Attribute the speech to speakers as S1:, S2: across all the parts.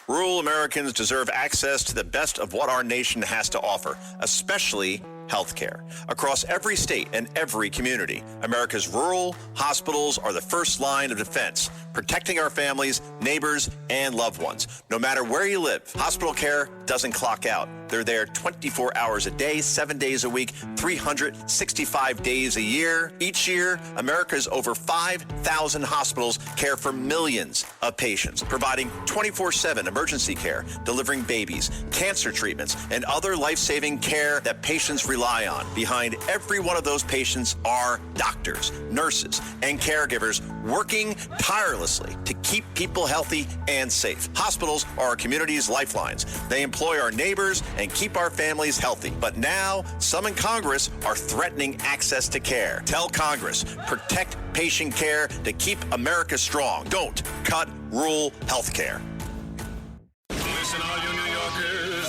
S1: Rural Americans deserve access to the best of what our nation has to offer, especially healthcare. Across every state and every community, America's rural hospitals are the first line of defense, protecting our families, neighbors, and loved ones. No matter where you live, hospital care doesn't clock out. They're there 24 hours a day, 7 days a week, 365 days a year. Each year, America's over 5,000 hospitals care for millions of patients, providing 24/7 emergency care, delivering babies, cancer treatments, and other life-saving care that patients rely on. Behind every one of those patients are doctors, nurses, and caregivers working tirelessly to keep people healthy and safe. Hospitals are our community's lifelines. They employ our neighbors and keep our families healthy. But now, some in Congress are threatening access to care. Tell Congress, protect patient care to keep America strong. Don't cut rural health care.
S2: Listen, all you New Yorkers.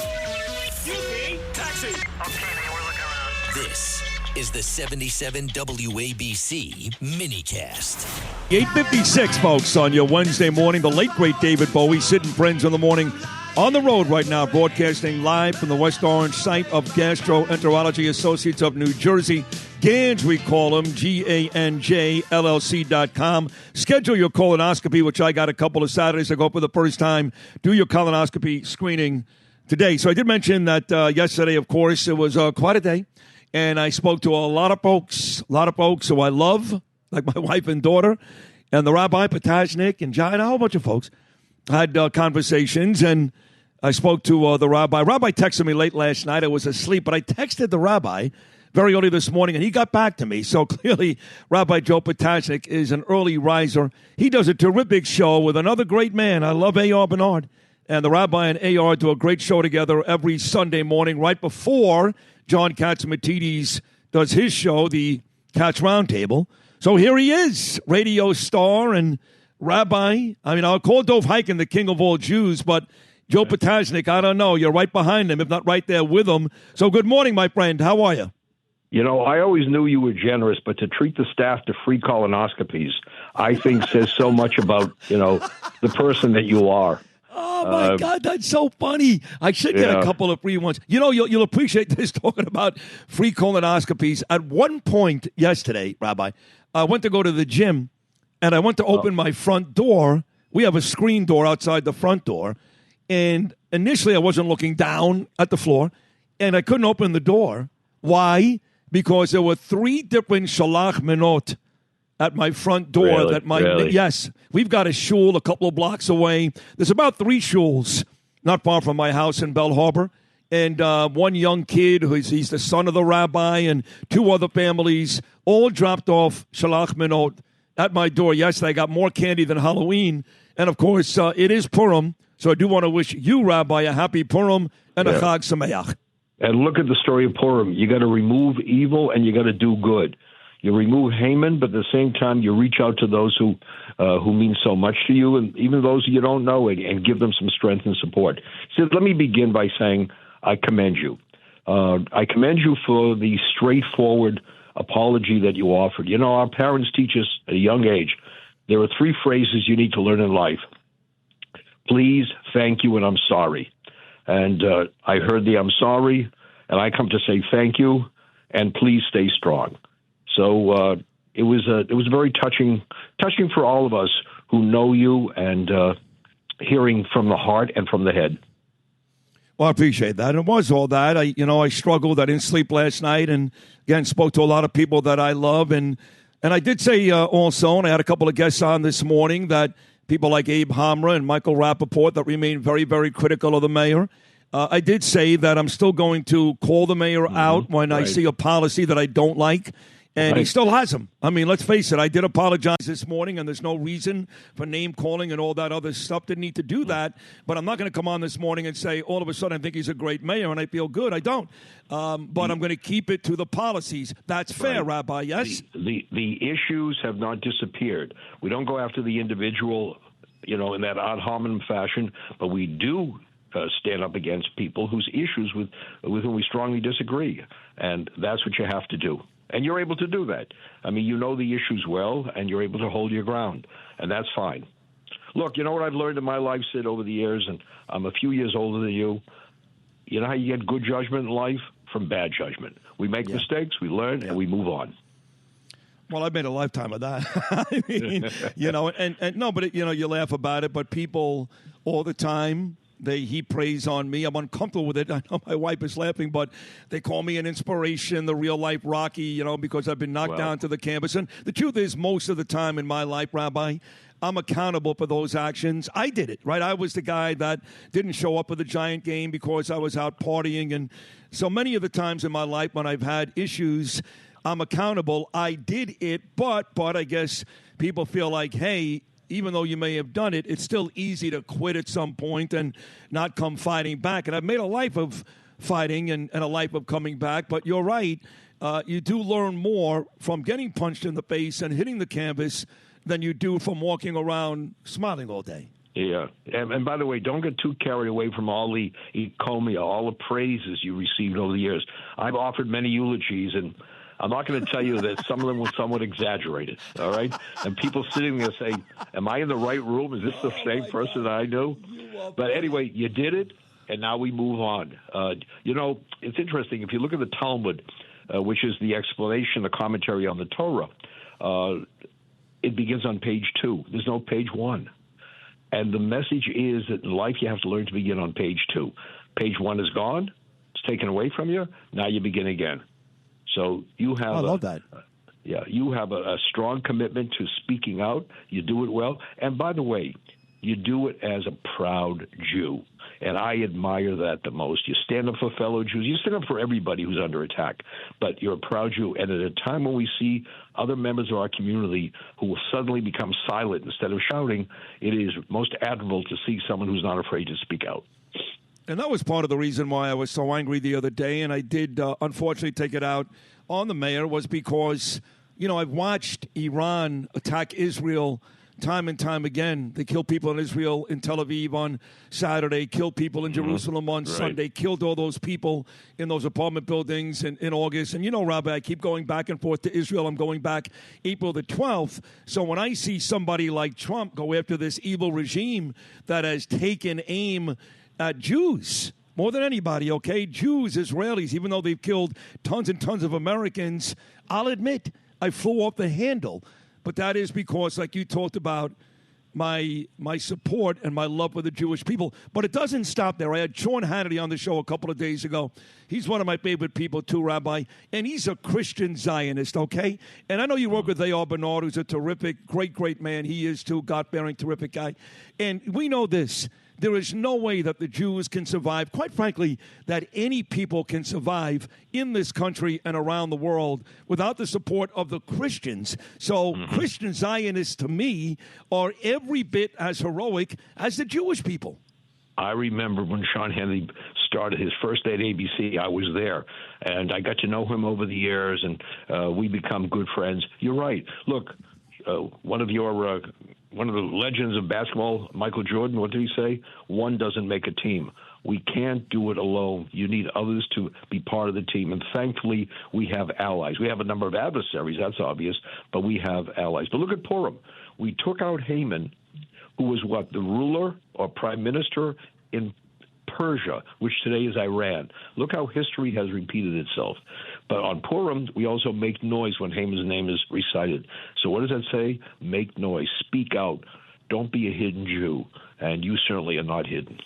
S2: Excuse me, taxi.
S3: Okay, man, we're looking around.
S4: This is the 77 WABC minicast.
S5: 8:56, folks, on your Wednesday morning. The late, great David Bowie, Sid and Friends in the morning. On the road right now, broadcasting live from the West Orange site of Gastroenterology Associates of New Jersey. GANJ, we call them, GANJ, Schedule your colonoscopy, which I got a couple of Saturdays ago for the first time. Do your colonoscopy screening today. So I did mention that yesterday, of course, it was quite a day. And I spoke to a lot of folks who I love, like my wife and daughter, and the Rabbi Potasnik and John, a whole bunch of folks. I had conversations, and I spoke to the rabbi. Rabbi texted me late last night. I was asleep, but I texted the rabbi very early this morning, and he got back to me. So clearly, Rabbi Joe Potasnik is an early riser. He does a terrific show with another great man. I love A.R. Bernard. And the rabbi and A.R. do a great show together every Sunday morning, right before John Katsimatidis does his show, the Katz Roundtable. So here he is, radio star and rabbi. I mean, I'll call Dov Hikind the king of all Jews, but Joe Potasnik, I don't know. You're right behind him, if not right there with him. So good morning, my friend. How are you?
S6: You know, I always knew you were generous, but to treat the staff to free colonoscopies, I think says so much about, the person that you are.
S5: Oh, my God, that's so funny. I should get a couple of free ones. You'll appreciate this, talking about free colonoscopies. At one point yesterday, Rabbi, I went to go to the gym, and I went to open my front door. We have a screen door outside the front door. And initially, I wasn't looking down at the floor, and I couldn't open the door. Why? Because there were 3 different shalach menot at my front door.
S6: Really?
S5: Yes, we've got a shul a couple of blocks away. There's about 3 shuls not far from my house in Bell Harbor. And one young kid, he's the son of the rabbi, and 2 other families, all dropped off shalach menot at my door yesterday. I got more candy than Halloween. And, of course, it is Purim. So I do want to wish you, Rabbi, a happy Purim and a Chag Sameach.
S6: And look at the story of Purim. You got to remove evil and you got to do good. You remove Haman, but at the same time you reach out to those who mean so much to you, and even those you don't know, and give them some strength and support. So let me begin by saying I commend you. I commend you for the straightforward apology that you offered. You know, our parents teach us at a young age, there are 3 phrases you need to learn in life. Please, thank you, and I'm sorry. And I heard the I'm sorry, and I come to say thank you, and please stay strong. So it was very touching for all of us who know you, and hearing from the heart and from the head.
S5: Well, I appreciate that. It was all that. I struggled. I didn't sleep last night, and again spoke to a lot of people that I love, and I did say also, and I had a couple of guests on this morning, that people like Abe Hamra and Michael Rappaport that remain very, very critical of the mayor. I did say that I'm still going to call the mayor out when I see a policy that I don't like, and he still has them. I mean, let's face it, I did apologize this morning, and there's no reason for name-calling and all that other stuff. Didn't need to do that, but I'm not going to come on this morning and say all of a sudden I think he's a great mayor and I feel good. I don't. But I'm going to keep it to the policies. That's fair, Rabbi, yes?
S6: The issues have not disappeared. We don't go after the individual, in that ad hominem fashion, but we do stand up against people whose issues with whom we strongly disagree, and that's what you have to do. And you're able to do that. I mean, you know the issues well, and you're able to hold your ground, and that's fine. Look, you know what I've learned in my life, Sid, over the years, and I'm a few years older than you. You know how you get good judgment in life? From bad judgment. We make mistakes, we learn, and we move on.
S5: Well, I've made a lifetime of that. I mean, and no, but you laugh about it, but people all the time, they heap praise on me. I'm uncomfortable with it. I know my wife is laughing, but they call me an inspiration, the real life Rocky, because I've been knocked down to the canvas. And the truth is, most of the time in my life, Rabbi, I'm accountable for those actions. I did it, right? I was the guy that didn't show up for the Giant game because I was out partying. And so many of the times in my life when I've had issues, I'm accountable. I did it, but I guess people feel like, hey, even though you may have done it, it's still easy to quit at some point and not come fighting back. And I've made a life of fighting and a life of coming back. But you're right. You do learn more from getting punched in the face and hitting the canvas than you do from walking around smiling all day.
S6: Yeah. And by the way, don't get too carried away from all the encomium, all the praises you received over the years. I've offered many eulogies, and I'm not going to tell you that some of them were somewhat exaggerated, all right? And people sitting there say, am I in the right room? Is this the same person that I knew? But anyway, you did it, and now we move on. It's interesting. If you look at the Talmud, which is the explanation, the commentary on the Torah, it begins on page 2. There's no page 1. And the message is that in life you have to learn to begin on page 2. Page 1 is gone. It's taken away from you. Now you begin again. So you have
S5: I love that.
S6: You have a strong commitment to speaking out. You do it well. And by the way, you do it as a proud Jew. And I admire that the most. You stand up for fellow Jews. You stand up for everybody who's under attack. But you're a proud Jew. And at a time when we see other members of our community who will suddenly become silent instead of shouting, it is most admirable to see someone who's not afraid to speak out.
S5: And that was part of the reason why I was so angry the other day, and I did unfortunately take it out on the mayor, was because, I've watched Iran attack Israel time and time again. They killed people in Israel, in Tel Aviv on Saturday, killed people in Jerusalem on Sunday, killed all those people in those apartment buildings in August. And Rabbi, I keep going back and forth to Israel. I'm going back April the 12th. So when I see somebody like Trump go after this evil regime that has taken aim at Jews more than anybody, okay? Jews, Israelis, even though they've killed tons and tons of Americans, I'll admit I flew off the handle. But that is because, like you talked about, my support and my love for the Jewish people. But it doesn't stop there. I had Sean Hannity on the show a couple of days ago. He's one of my favorite people too, Rabbi, and he's a Christian Zionist, okay? And I know you work with A.R. Bernard, who's a terrific, great man. He is too, God-bearing, terrific guy. And we know this. There is no way that the Jews can survive, quite frankly, that any people can survive in this country and around the world without the support of the Christians. So Christian Zionists, to me, are every bit as heroic as the Jewish people.
S6: I remember when Sean Hannity started his first day at ABC, I was there, and I got to know him over the years, and we become good friends. You're right. Look, one of the legends of basketball, Michael Jordan, what did he say? One doesn't make a team. We can't do it alone. You need others to be part of the team. And thankfully, we have allies. We have a number of adversaries, that's obvious, but we have allies. But look at Purim. We took out Haman, who was the ruler or prime minister in Persia, which today is Iran. Look how history has repeated itself. But on Purim, we also make noise when Haman's name is recited. So what does that say? Make noise. Speak out. Don't be a hidden Jew. And you certainly are not hidden.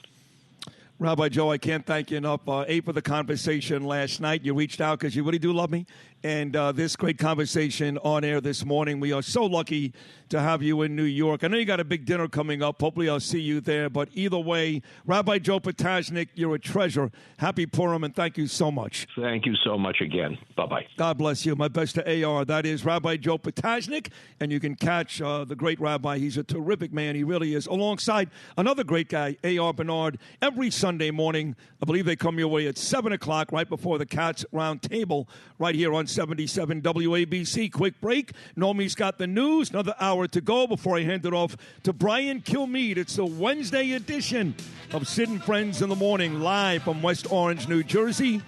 S5: Rabbi Joe, I can't thank you enough. A, for the conversation last night. You reached out because you really do love me. And this great conversation on air this morning. We are so lucky to have you in New York. I know you got a big dinner coming up. Hopefully I'll see you there. But either way, Rabbi Joe Potasnik, you're a treasure. Happy Purim, and thank you so much.
S6: Thank you so much again. Bye-bye.
S5: God bless you. My best to AR. That is Rabbi Joe Potasnik. And you can catch the great rabbi. He's a terrific man. He really is. Alongside another great guy, A.R. Bernard, every Sunday morning. I believe they come your way at 7 o'clock, right before the Cats Round Table, right here on 77 WABC. Quick break. Nomi's got the news. Another hour to go before I hand it off to Brian Kilmeade. It's the Wednesday edition of Sid and Friends in the Morning, live from West Orange, New Jersey.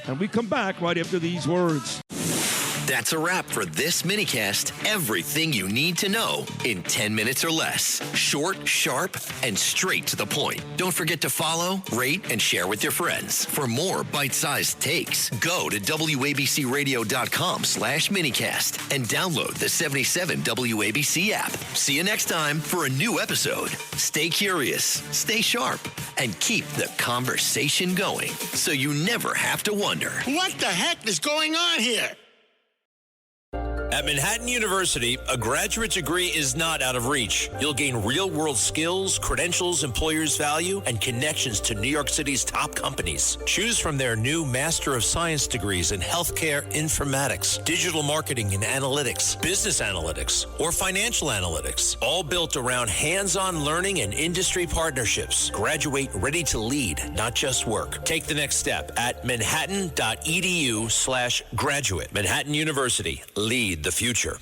S5: And we come back right after these words.
S4: That's a wrap for this minicast. Everything you need to know in 10 minutes or less. Short, sharp, and straight to the point. Don't forget to follow, rate, and share with your friends. For more bite-sized takes, go to WABCRadio.com/minicast and download the 77 WABC app. See you next time for a new episode. Stay curious, stay sharp, and keep the conversation going so you never have to wonder.
S2: What the heck is going on here?
S7: At Manhattan University, a graduate degree is not out of reach. You'll gain real-world skills, credentials employers value, and connections to New York City's top companies. Choose from their new Master of Science degrees in healthcare informatics, digital marketing and analytics, business analytics, or financial analytics, all built around hands-on learning and industry partnerships. Graduate ready to lead, not just work. Take the next step at manhattan.edu/graduate. Manhattan University, lead the future.